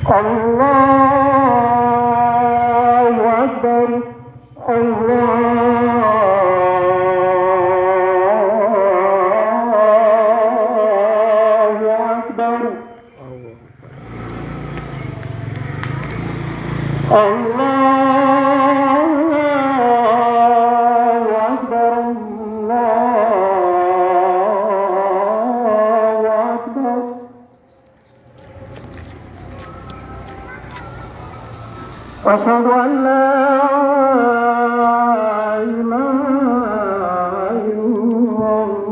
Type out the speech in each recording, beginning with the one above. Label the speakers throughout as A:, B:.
A: الله أكبر الله أكبر الله أكبر الله أكبر أشهد أن لا إله إلا الله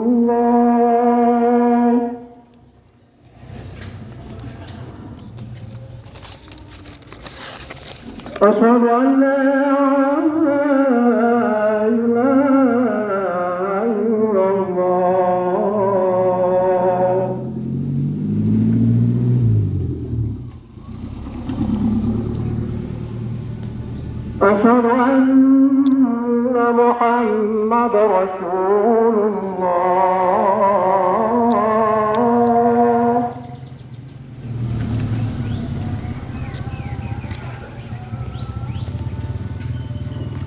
A: أشهد أن لا إله إلا الله أشهد أن محمد رسول الله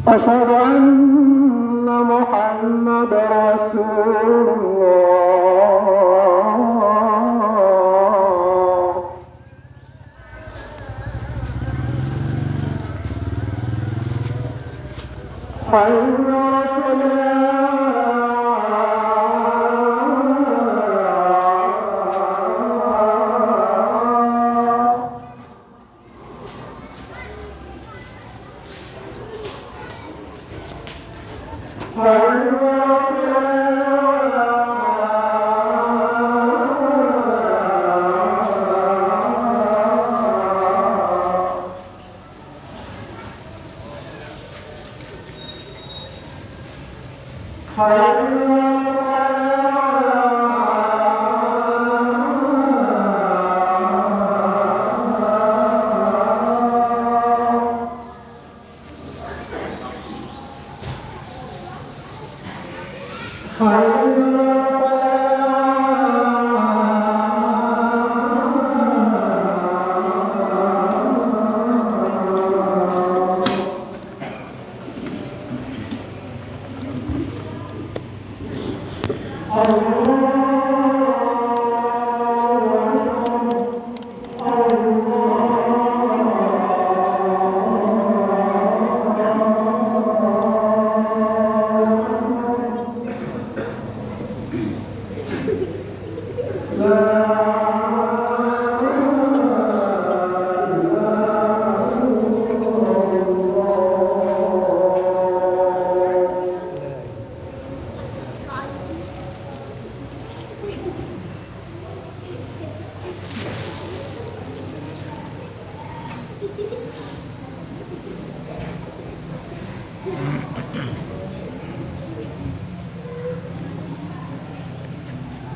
A: أشهد أن محمد رسول الله حي على الصلاة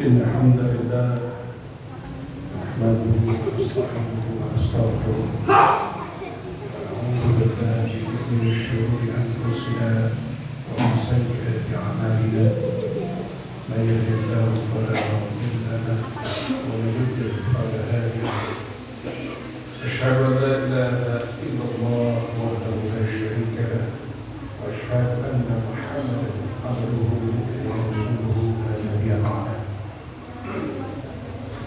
B: إن الحمد لله نحمده ونستعينه ونستغفره ونعوذ بالله من شرور أنفسنا ومن سيئات أعمالنا من يهد الله فلا مضل له ومن يضلل فلا هادي له أشهد أن لا إله إلا الله وحده لا شريك له وأشهد أن محمدا عبده ورسوله لا نبي بعده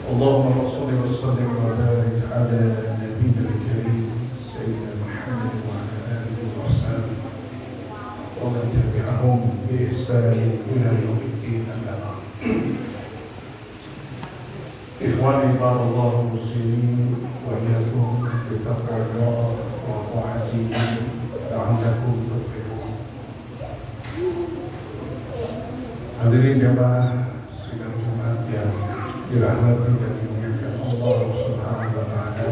B: اللهم صل وسلم وبارك على نبينا الكريم سيدنا محمد وعلى آله وصحبه ومن تبعهم بإحسان إلى يوم الدين أما بعد. إخواني بعد الله المسلمين وإياكم بتقوى الله وطاعته لعلكم تفلحون. Hadirin jamaah sidang Jumat yang dirahmati dan dimuliakan Allah Subhanahu wa taala.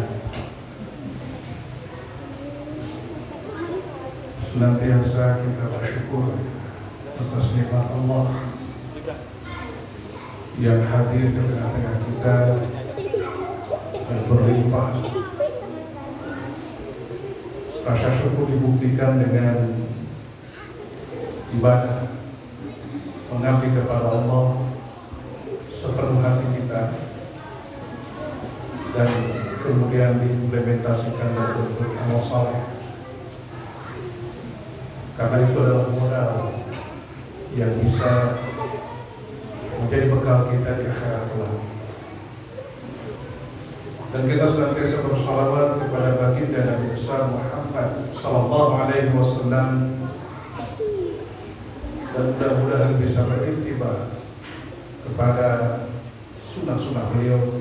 B: Senantiasa kita bersyukur atas nikmat Allah yang hadir di tengah-tengah kita dan berlimpah. Rasa syukur dibuktikan dengan ibadah, mengabdi kepada Allah sepenuh hati kita, dan kemudian diimplementasikan dalam bentuk amal saleh. Karena itu adalah modal yang bisa menjadi bekal kita di akhirat kelak. Dan kita senantiasa bersalawat kepada baginda Nabi besar Muhammad sallallahu alaihi wasallam, dan mudah-mudahan bisa beriktibar kepada sunnah-sunnah beliau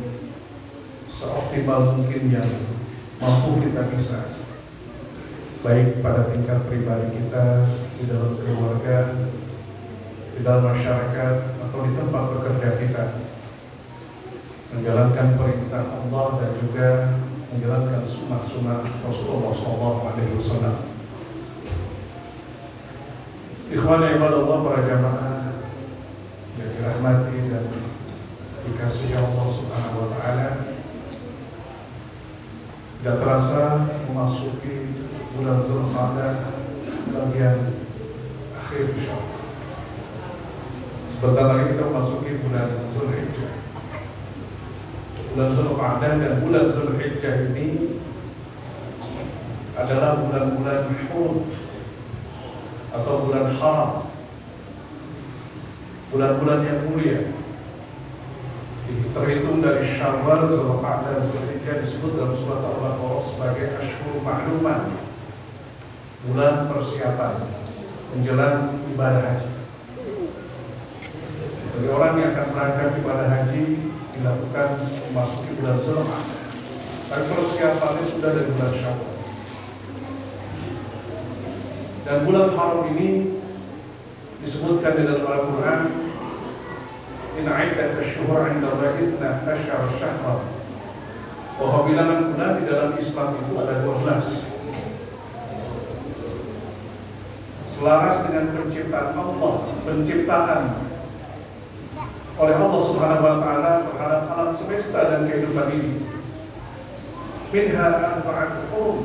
B: seoptimal mungkin yang mampu kita bisa, baik pada tingkat pribadi kita, di dalam keluarga, di dalam masyarakat, atau di tempat bekerja kita, menjalankan perintah Allah dan juga menjalankan sunnah-sunnah Rasulullah SAW. Ikhwan ibadallah, para jamaah yang dirahmati dan dikasihi Allah Subhanahu wa Ta'ala, tidak terasa memasuki bulan Zulqa'dah bagian akhir insyaallah. Sebentar lagi kita memasuki bulan Zulhijjah. Bulan Zulqa'dah dan bulan Zulhijjah ini adalah bulan-bulan hurum atau bulan haram, bulan-bulan yang mulia. Terhitung dari Syawal, Zulqa'dah, Zulhijjah disebut dalam surat Al-Baqarah sebagai Ashhur Ma'lumat, bulan persiapan menjelang ibadah haji. Bagi orang yang akan berangkat ibadah haji dilakukan memasuki bulan Zulqa'dah, tapi persiapannya sudah dari bulan Syawal. Dan bulan haram ini disebutkan di dalam Al-Quran, Inna iddat asyhur 'inda Allahi 12 syahra. Bahwa bilangan bulan di dalam Islam itu ada 12. Selaras dengan penciptaan Allah, penciptaan oleh Allah Subhanahu wa Ta'ala terhadap alam semesta dan kehidupan ini. Minha arba'atul hurum.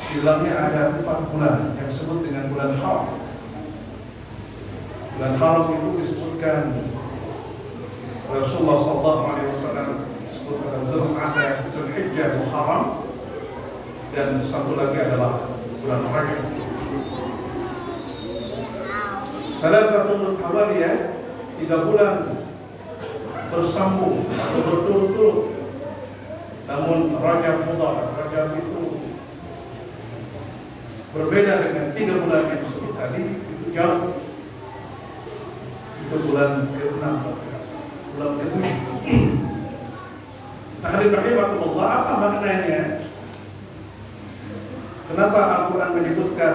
B: Di dalamnya ada 4 bulan yang disebut dengan bulan haram. Bulan haram itu disebutkan Rasulullah SAW disebutkan Zulqa'dah, Zulhijjah, Muharram, dan satu lagi adalah bulan Rajab. Salasatul mutawaliyah, 3 bulan bersambung atau berturut-turut. Namun Rajab Mudhar, Rajab itu berbeda dengan 3 bulan yang disebut tadi, itu jauh. Itu bulan ke-6, bulan ke-7. Nah, hadirin rahimakumullah, apa maknanya? Kenapa Al-Quran menyebutkan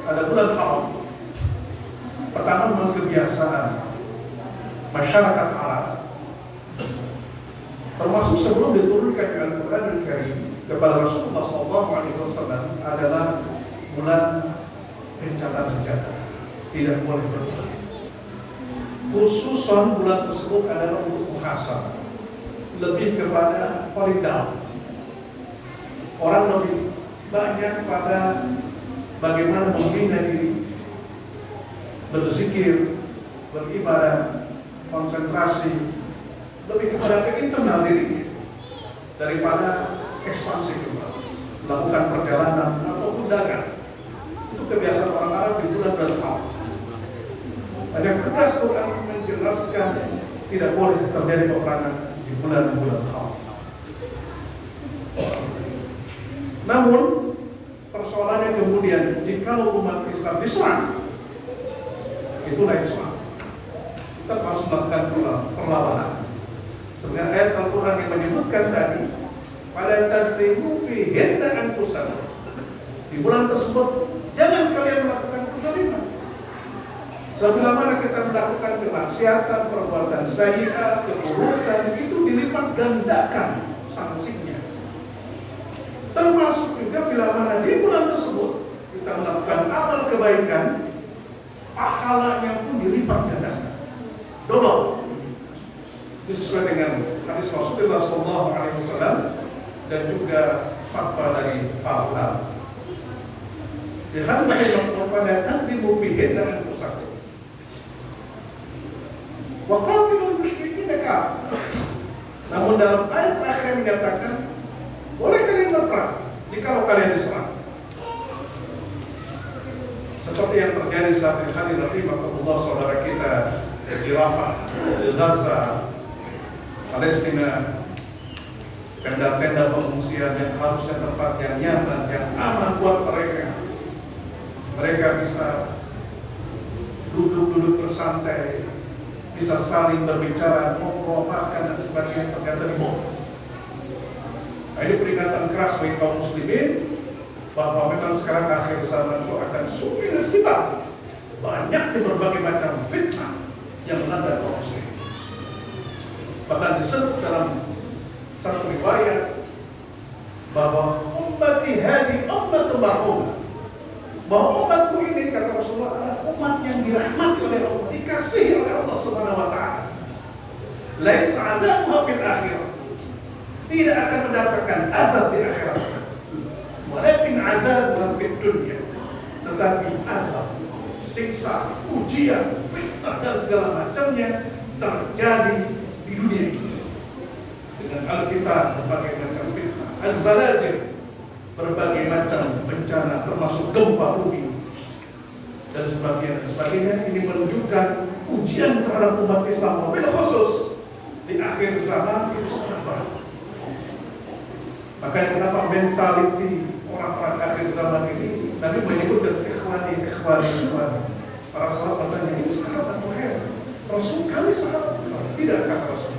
B: ada bulan haram? Pertama, memang kebiasaan masyarakat Arab, termasuk sebelum diturunkan Al-Quran Al-Karim kepada Rasulullah SAW, adalah bulan gencatan senjata, tidak boleh berperang. Khususan bulan tersebut adalah untuk muhasabah, lebih kepada calling down. Orang lebih banyak pada bagaimana membina diri, berzikir, beribadah, konsentrasi, lebih kepada ke internal dirinya daripada ekspansi keluar, melakukan perjalanan ataupun dagang. Itu kebiasaan orang Arab di bulan-bulan haram. Dan yang tegas Quran menjelaskan tidak boleh terjadi peperangan di bulan-bulan haram. Namun persoalannya kemudian, jika umat Islam diserang, itu lain soal. Kita harus melakukan perlawanan. Sebenarnya ayat Al-Quran yang menyebutkan tadi, pada tadlimu fihinna anfusakum, di bulan tersebut jangan kalian melakukan kezaliman. Bila mana kita melakukan kemaksiatan, perbuatan sayyi'ah, keburukan, itu dilipat gandakan sanksinya. Termasuk juga bila mana di bulan tersebut kita melakukan amal kebaikan, pahalanya pun dilipat gandakan, double. Sesuai dengan hadis Rasulullah SAW dan juga fatwa dari para ulama. Lihat bahwa pada tadlimu fihinna anfusakum wa qatilul musyrikin kafir. Namun dalam ayat terakhir yang menyatakan berperang jikalau kalian diserang. Seperti yang terjadi saat ini, hadirin rahimakumullah, saudara kita di Rafah, di Gaza, Palestina, tenda-tenda pengungsian yang harusnya tempat yang nyaman, yang aman buat mereka. Mereka bisa duduk-duduk bersantai, bisa saling berbicara, ngobrol, makan dan sebagainya, ternyata dibom. Nah, ini peringatan keras bagi kaum muslimin bahwa memang sekarang akhir zaman itu akan sumber fitnah. Banyak di berbagai macam fitnah yang melanda kaum muslimin. Bahkan disebut dalam satu riwayat bahwa ummati hadi ummatun marhumah, bahwa umatku ini, kata Rasulullah, adalah umat yang dirahmati oleh Allah, dikasihi oleh Allah Subhanahu wa taala. Laisa azabuha fil akhirah, tidak akan mendapatkan azab di akhirat, walakin azabuha fid dunya, tetapi azab, siksa, ujian, fitnah dan segala macamnya terjadi di dunia ini. Dengan al-fitan, berbagai macam fitnah, az-zalazil, berbagai macam bencana termasuk gempa bumi dan sebagainya. Ini menunjukkan ujian terhadap umat Islam, wabil khusus di akhir zaman itu sangat berat. Makanya kenapa mentaliti orang-orang akhir zaman ini, Nabi menyebutkan ikhwani. Para sahabat bertanya, ini sahabat wahai Rasul, kami sahabat. Tidak, kata Rasul.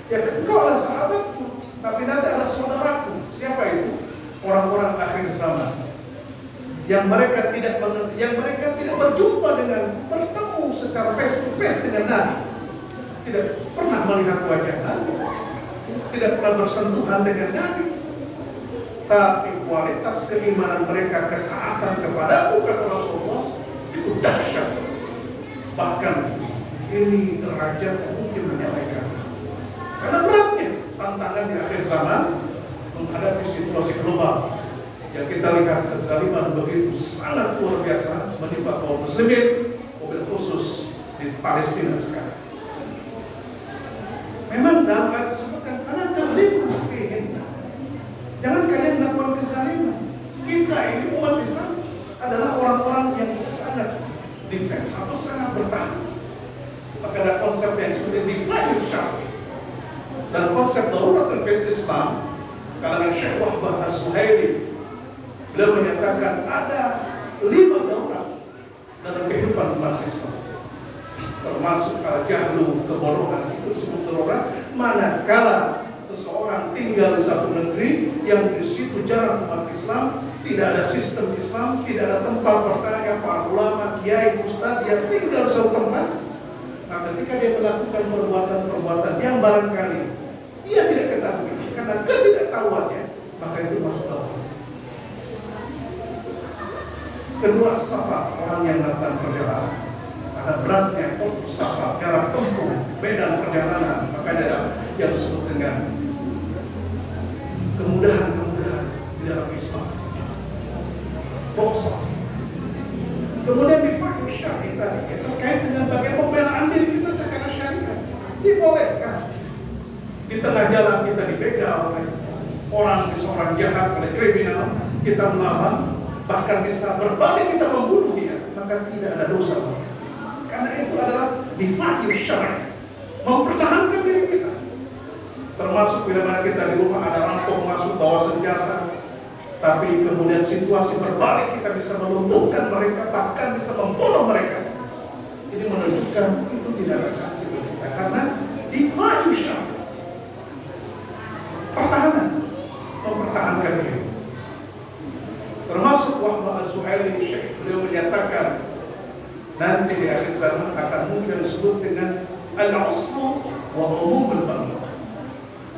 B: Ya, engkau adalah sahabatku, tapi nanti adalah saudaraku. Siapa itu? Orang-orang akhir zaman yang mereka tidak berjumpa dengan, bertemu secara face to face dengan Nabi, tidak pernah melihat wajah Nabi, tidak pernah bersentuhan dengan Nabi, tapi kualitas keimanan mereka, ketaatan kepadaku, kata Rasulullah, itu dahsyat. Bahkan ini derajat yang mungkin menyalahkan. Karena beratnya tantangan di akhir zaman menghadapi situasi global yang kita lihat, kezaliman begitu sangat luar biasa menimpa kaum muslimin, mobil khusus di Palestina sekarang. Memang dalam ayat disebutkan fala tadhlimu fihinna, jangan kalian melakukan kezaliman. Kita ini umat Islam adalah orang-orang yang sangat defense atau sangat bertahan. Maka ada konsep yang disebut difa'il syar'i dan konsep daruratul fil Islam kalangan Syekh Wahbah As-Suhaili. Beliau menyatakan ada 5 darurat dalam kehidupan umat Islam, termasuk al-jahlu, kebodohan, itu disebut darurat manakala seseorang tinggal di satu negeri yang di situ jarang umat Islam, tidak ada sistem Islam, tidak ada tempat bertanya para ulama, kiai, ustaz, dia tinggal di suatu tempat. Nah, ketika dia melakukan perbuatan-perbuatan yang barangkali dia tidak ketahui, karena ketidaktahuannya, maka itu masuk dalam. Kedua, safar, orang yang melakukan perjalanan. Karena beratnya safar, jarak tempuh, medan perjalanan, maka ada yang disebut dengan kemudahan-kemudahan di dalam Islam. Bosan. Kemudian difa'il syar'i tadi, terkait dengan bagaimana pembelaan diri kita secara syariat. Dibolehkan. Di tengah jalan kita dibegal oleh seorang jahat, oleh kriminal, kita melawan, bahkan bisa berbalik kita membunuh dia, maka tidak ada dosa. Karena itu adalah difa'il syar'i, mempertahankan diri kita. Termasuk bila mana kita di rumah ada rampok masuk bawa senjata, tapi kemudian situasi berbalik, kita bisa melumpuhkan mereka, bahkan bisa membunuh mereka. Ini menunjukkan itu tidak ada sanksi bagi kita, karena difa'il syar'i, pertahanan, mempertahankan diri. Termasuk Wahbah As-Suhaili, Syekh, beliau menyatakan nanti di akhir zaman akan muncul disebut dengan al-asru wa umumul bala,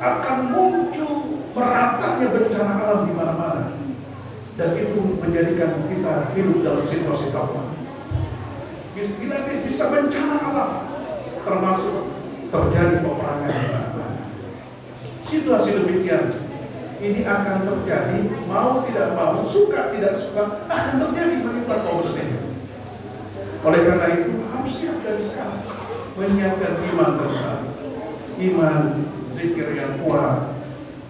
B: akan muncul meratanya bencana alam di mana-mana, dan itu menjadikan kita hidup dalam situasi tawar. Bila bisa bencana alam, termasuk terjadi peperangan di mana-mana. Situasi demikian ini akan terjadi, mau tidak mau, suka tidak suka, akan terjadi menimpa kaum muslimin. Oleh karena itu harus siap dari sekarang menyiapkan iman terutama, iman, zikir yang kuat,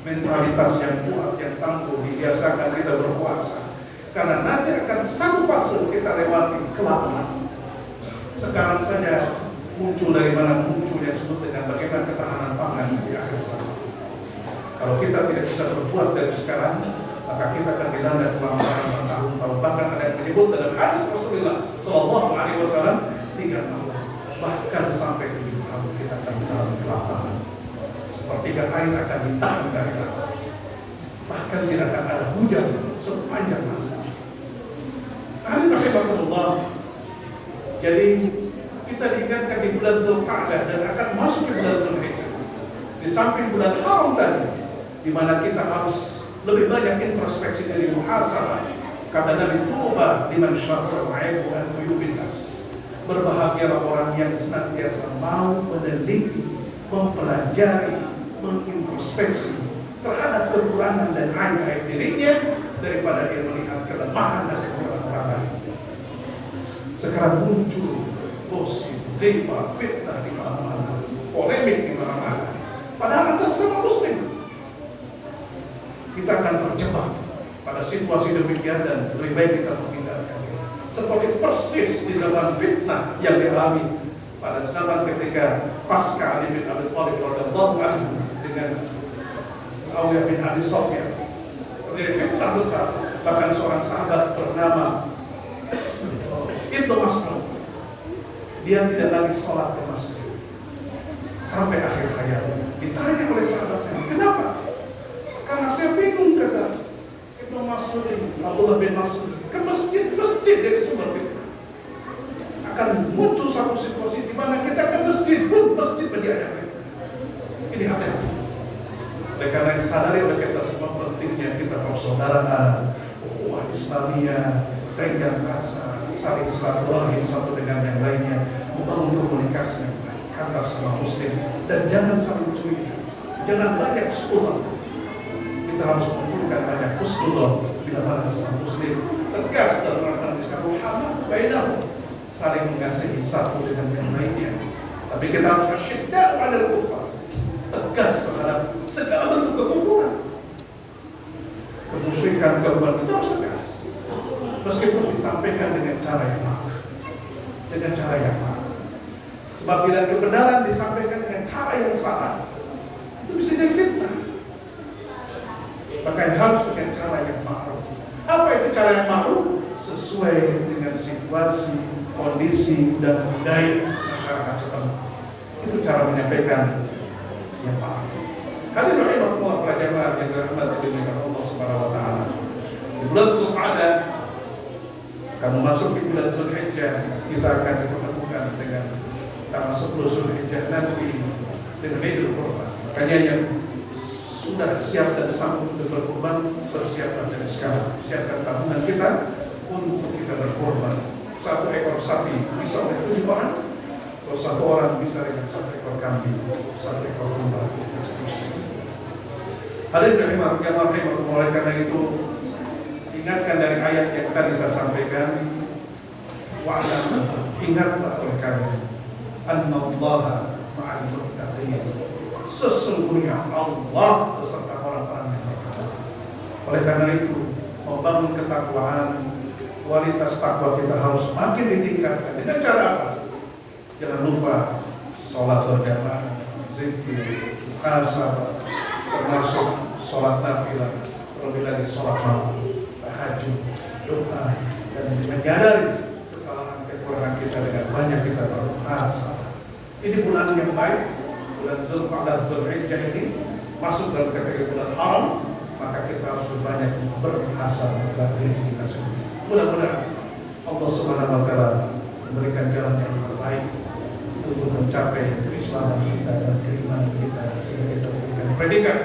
B: mentalitas yang kuat, yang tangguh, dibiasakan kita berpuasa. Karena nanti akan satu fase kita lewati, kelaparan. Sekarang saja muncul dari mana muncul yang disebut dengan bagaimana ketahanan pangan di akhir zaman. Kalau kita tidak bisa berbuat dari sekarang, maka kita akan dilanda kelaparan bertahun-tahun. Bahkan ada yang menyebut dalam hadis Rasulullah Shallallahu Alaihi Wasallam 3 tahun, bahkan sampai 7 tahun kita akan mengalami kelaparan. Sepertiga air akan ditahan dari laut. Bahkan tidak akan ada hujan sepanjang masa. Hari rahimahullah. Jadi kita diingatkan di bulan Zulqa'dah dan akan masuk ke bulan Zulhijjah. Di samping bulan haram tadi, di mana kita harus lebih banyak introspeksi dari muhasabah. Kata Nabi, tuba liman syarra ma'aibu an uyubin nas. Berbahagialah orang yang senantiasa mau meneliti, mempelajari, mengintrospeksi terhadap kekurangan dan aib-aib dirinya daripada dia melihat kelemahan dan kekurangan orang lain. Sekarang muncul gosip, ghibah, fitnah di mana-mana, polemik di mana-mana. Padahal atas sama muslim. Kita akan terjebak pada situasi demikian dan lebih baik kita menghindarkannya. Seperti persis di zaman fitnah yang dialami pada zaman ketika pasca Ali bin Abi Thalib radhiyallahu anhu dengan Muawiyah bin Abi Sufyan. Terjadi fitnah besar, bahkan seorang sahabat bernama Ibnu Mas'ud, dia tidak lagi sholat ke masjid sampai akhir hayatnya. Ditanya oleh sahabatnya, kenapa? Karena saya bingung, kata Ibnu Mas'ud ini, Abdullah bin Mas'ud, ke masjid dari sumber fitnah. Akan muncul satu situasi di mana kita ke masjid pun masjid mendiajak fitnah. Ini hati-hati. Oleh karena sadari oleh kita semua pentingnya kita persaudaraan, ukhuwah Islamiyah, tenggang rasa, saling silaturahim satu dengan yang lainnya, membangun komunikasi yang baik antar semua muslim, dan jangan saling curiga, jangan banyak suudzon. Kita harus menunjukkan banyak husnuzon bila mana sesama muslim tegas dalam rangka muhammad bainahum, saling mengasihi satu dengan yang lainnya. Tapi kita harus asyidda'u 'alal kufar, tegas terhadap segala bentuk kekufuran, kemusyrikan, kekufuran, kita harus tegas. Meskipun disampaikan dengan cara yang maaf, dengan cara yang maaf. Sebab bila kebenaran disampaikan dengan cara yang salah, itu bisa jadi fitnah. Maka harus dengan cara yang maaf. Apa itu cara yang maaf? Sesuai dengan situasi, kondisi, dan budaya masyarakat setempat. Itu cara menyampaikan yang maaf. Hadirin rahimahullah, para jamaah yang dirahmati oleh Allah Subhanahu wa taala. Di bulan Zulqa'dah, kamu masuk di bulan Zulhijjah, kita akan dipertemukan dengan tanggal 10 Zulhijjah nanti dengan Idul Qurban. Makanya yang sudah siap dan sanggup untuk berkorban, bersiaplah dari sekarang. Siapkan tabungan kita untuk kita berkorban. 1 ekor sapi bisa oleh 7 orang, atau 1 orang bisa dengan 1 ekor kambing, 1 ekor domba, dan seterusnya. Hadirin rahimahullah, oleh karena itu ingatkan dari ayat yang tadi saya sampaikan, wa'lam, ingatlah oleh kalian, annallaha ma'al muttaqin, sesungguhnya Allah beserta orang-orang yang bertakwa. Oleh karena itu, membangun ketakwaan, kualitas takwa kita harus makin ditingkatkan. Dengan cara apa? Jangan lupa sholat berjamaah, zikir, muhasabah, termasuk sholat nafilah, terlebih lagi sholat malam, tahajud, doa, dan menyadari kesalahan kekurangan kita dengan banyak kita bermuhasabah. Ini bulan yang baik, bulan Zulqa'dah, Zulhijjah ini masuk dalam kategori bulan haram, maka kita harus banyak bermuhasabah terhadap diri kita sendiri. Mudah-mudahan Allah Subhanahu wa taala memberikan jalan yang terbaik untuk mencapai keislaman kita dan keimanan kita, sehingga kita memberikan predikat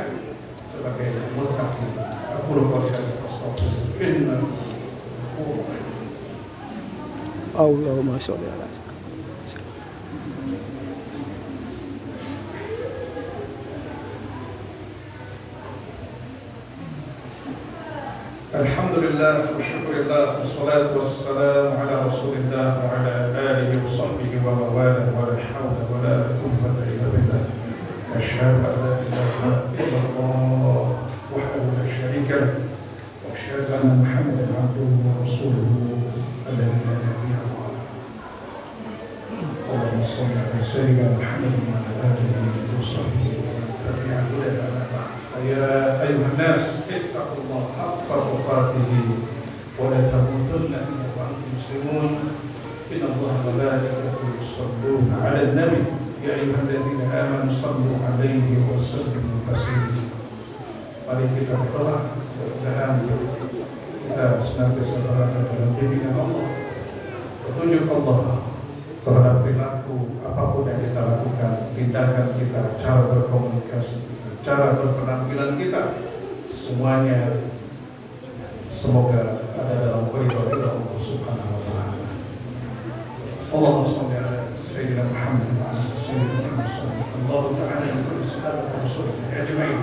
B: sebagai muttaqin. Aku qouli hadza inna
A: Allahumma sholli ala
B: Alhamdulillah wa syukurillah, wassalatu wassalamu ala rasulillah wa ala alihi wa sahbihi wa mawala wa la hawla wa la quwwata illa billah. Asyhadu an la ilaha illallah عبده ورسوله الذي لا نبي بعده. اللهم صل على سيدنا محمد وعلى آله وصحبه ومن تبع هداه أما بعد. يا أيها الناس اتقوا الله حق تقاته ولا تموتن إلا وأنتم مسلمون. إن الله وملائكته يصلون على النبي يا أيها الذين آمنوا صلوا عليه وسلموا تسليما. Mari kita berdoa, mudah-mudahan kita senantiasa berada dalam bimbingan Allah, petunjuk Allah terhadap perilaku apapun yang kita lakukan, tindakan kita, cara berkomunikasi kita, cara berpenampilan kita, semuanya semoga ada dalam koridor Allah Subhanahu wa Ta'ala. Allahumma shalli ala sayyidina Muhammad wa ala sayyidina Muhammad. Allah Ta'ala wa kulli sahabati rasulih ajma'in.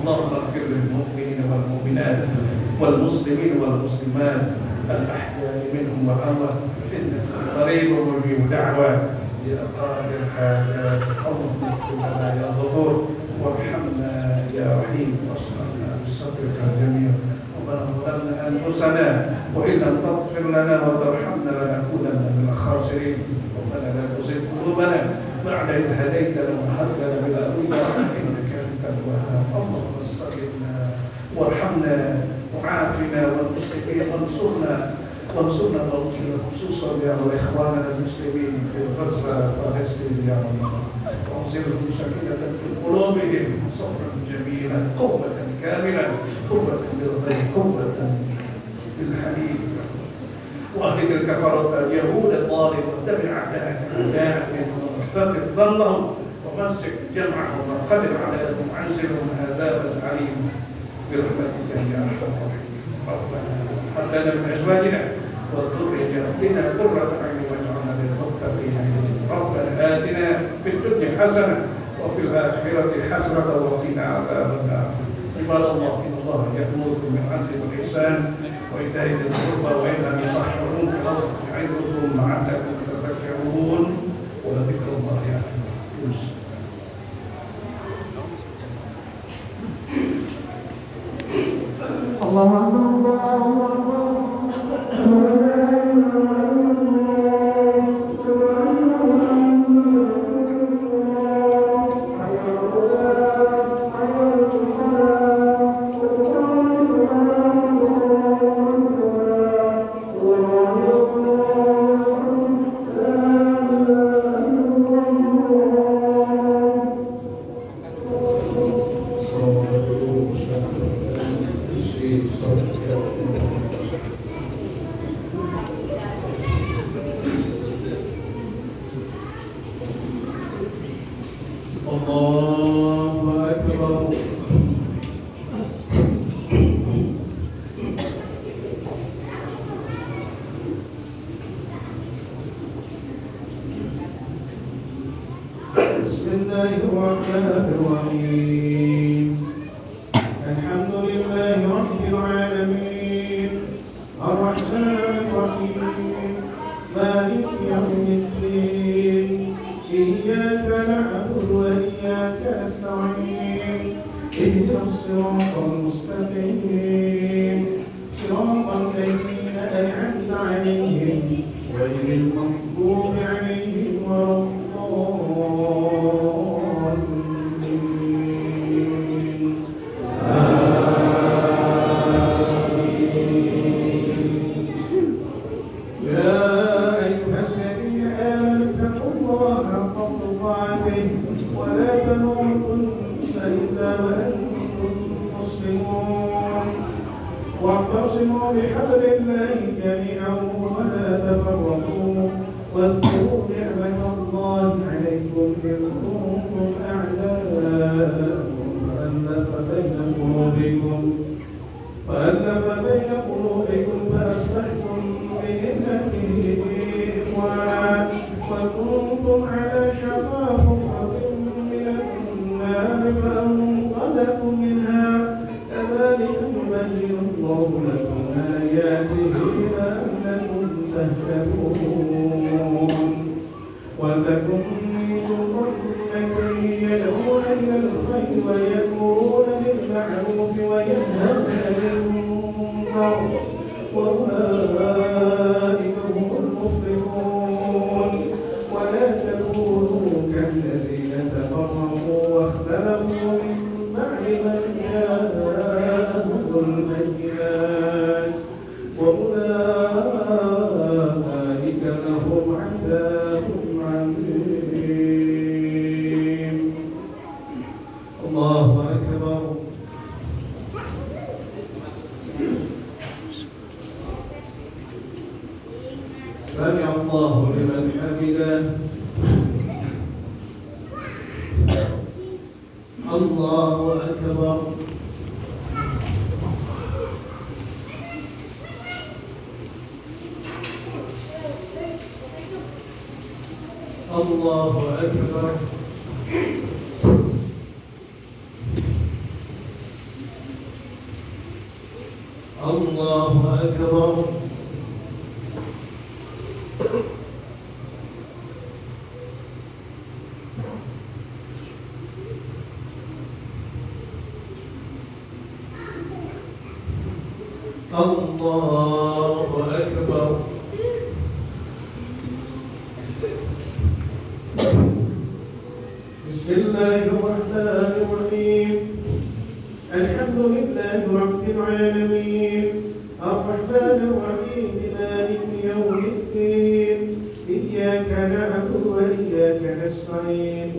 B: Allahumma ighfir lil mu'minina wal mu'minat wal muslimin wal muslimat al ahya'i minhum wal amwat innaka qaribun mujibud da'wat ya qadir hajat. Allahumma ighfir lana ya ghafur warhamna ya rahim was'alna bisatrika jamil. ربنا ظلمنا أنفسنا وإن لم تغفر لنا وترحمنا لنكونن من الخاسرين. ربنا لا تزغ قلوبنا بعد إذ هديتنا وهب لنا من لدنك رحمة إنك أنت الوهاب. اللهم استغفرنا وارحمنا وعافنا والمسلمين وانصرنا والمسلمين خصوصا يا إخواننا المسلمين في غزة وفلسطين يا الله. وأنزلهم سكينة في قلوبهم صبرا جميلا قوة كاملا قوة بالغيب قوة بالحليم. وأهلك الكفرة اليهود الظالم واتبع أعداءك أعداءك واختطف ظنهم ومسك جمعهم وقدر عليهم وعنزلهم عذابا عليما برحمتك يا أرحم الراحمين. ربنا هب لنا من أزواجنا وذرياتنا قرة أعين واجعلنا للمتقين إماما. ربنا آتنا في الدنيا حسنة وفي الآخرة حسنة وقنا عذاب النار. عباد الله إن الله يأمركم بالعدل والإحسان وإيتاء ذي القربى وينهى عن الفحشاء والمنكر يعظكم لعلكم تذكرون ولذكر الله أكبر.
C: الله أكبر. واعتصموا بحبل الله جميعا ولا تفرقوا واذكروا نعمة الله عليكم إذ كنتم أعداء فألف بين قلوبكم فأصبحتم بنعمته إخوانا وكنتم على شفا حفرة من النار فأنقذكم منها كذلك يبين الله لكم آياته لعلكم تهتدون ولكم منكم أمة يدعون إلى الخير ويأمرون بالمعروف وينهون عن المنكر الذين تفرقوا واختلفوا من بعد ما جاءهم البينات وأولئك لهم عذاب عظيم. الله أكبر. سمع الله لمن حمده. الله أكبر. الله أكبر. الله أكبر. الله أكبر. بسم الله الرحمن الرحيم. الحمد لله رب العالمين الرحمن الرحيم مالك يوم الدين إياك نعبد وإياك نستعين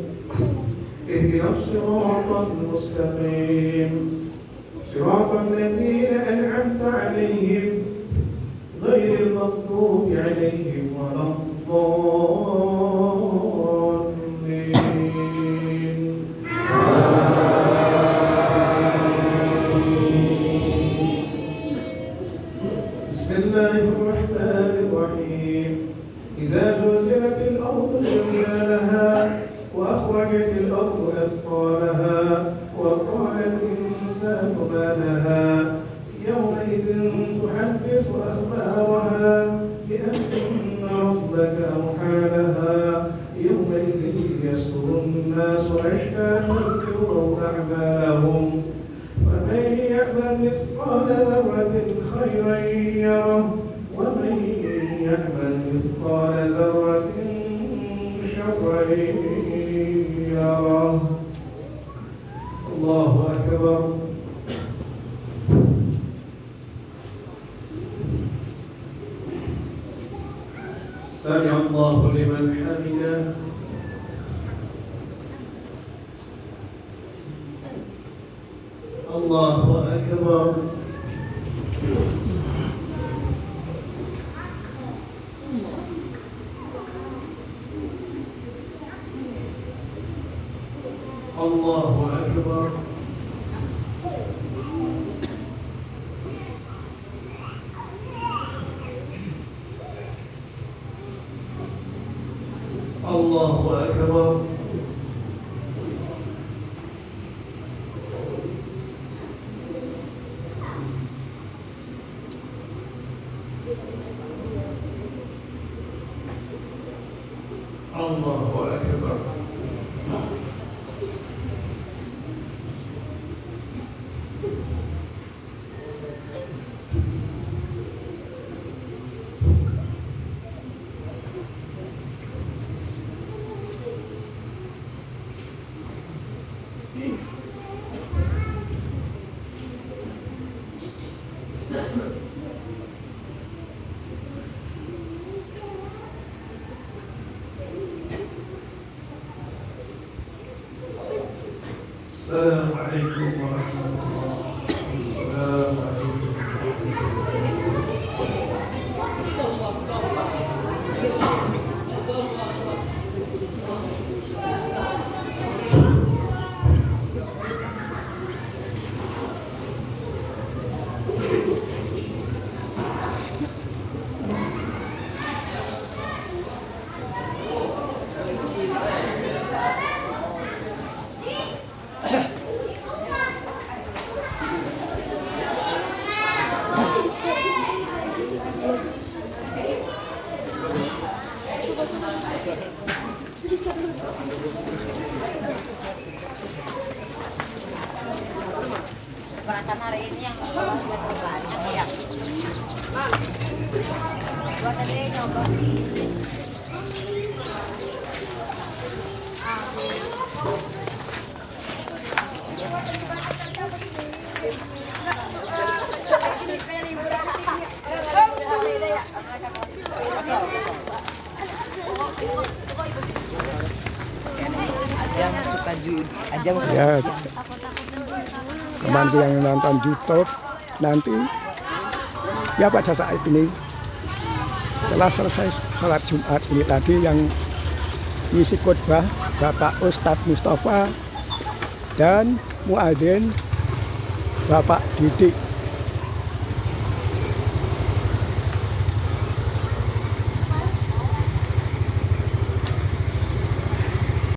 C: اهدنا الصراط المستقيم صراط الذين أنعمت عليهم غير المغضوب عليهم ولا الضالين. بسم الله الرحمن الرحيم. إذا زلزلت الأرض زلزالها وأخرجت الأرض أثقالها وقال الإنسان ما لها يومئذ تحدث أخبارها بأن ربك أوحى لها يومئذ يصدر الناس أشتاتا ليروا أعمالهم ومن يعمل مثقال ذرة خيرا يره ومن يعمل مثقال ذرة شرا يره. الله أكبر. سمع الله لمن حمده. الله أكبر. الله أكبر. الله أكبر. الله أكبر. السلام عليكم ورحمة الله. السلام عليكم
D: Perasaan hari ini yang nyoba juga terbanyak ya. Gua tadi nyoba.
E: Ajang suka Ajang suka
A: Ya,
E: Ajang.
A: teman yang nonton YouTube nanti ya pada saat ini setelah selesai sholat Jumat ini tadi yang ngisi khotbah Bapak Ustadz Mustafa dan muadzin Bapak Didik